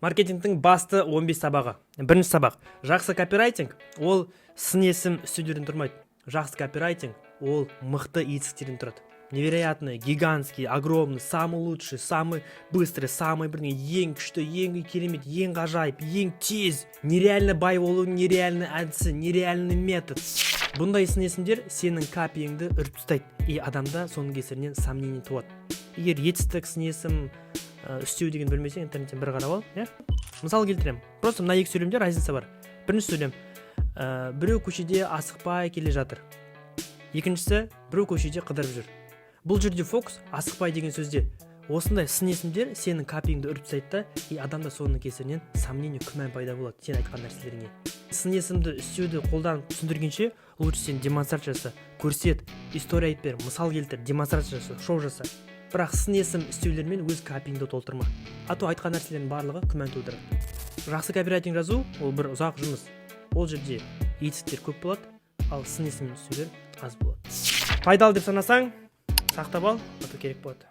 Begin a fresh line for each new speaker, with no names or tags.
Маркетингтің басты 15 сабағы. Бірінші сабақ. Жақсы копирайтинг ол сын есім студиядан тұрмайды. Жақсы копирайтинг ол мықты етістіктерден тұрады. Невероятный, гигантский, огромный, самый лучший, самый быстрый, самый ең күшті, ең керемет, ең ғажайып, ең тез, нереально бай болу, нереальный әдісі, нереальный метод. Бұндай сын есімдер сенің копиіңді үріп тастайды, и адамда соның кесірінен сомнение туады. Егер етістік сын есім үстеу деген білмесең, интернеттен бір қарап ал, мысал келтіремін. Просто мына екі сөйлемде разница бар. Бірінші сөйлем, біреу көшеде асықпай келе жатыр. Екіншісі, біреу көшеде қыдырып жүр. Бұл жерде фокус асықпай деген сөзде. Осындай сын есімдер сенің копиіңді үріп тастайды, и адамда соның кесірінен сомнение, күмән пайда болады сен айтқан нәрселеріңе. Сын есімді үстеуді қолданып түсіндіргенше, лучше сен демонстрация жаса, көрсет, история айтып бер, мысал келтір, демонстрация жаса, шоу жаса. Бірақ сын есім үстеулермен өз копиіңді толтырма. Ато айтқан нәрселердің барлығы күмән тудырады. Жақсы копирайтинг жазу ол бір ұзақ жұмыс. Ол жерде етістіктер көп болады, ал сын есім үстеулер аз болады. Пайдалы деп санасаң, сақтап ал, ато керек болады.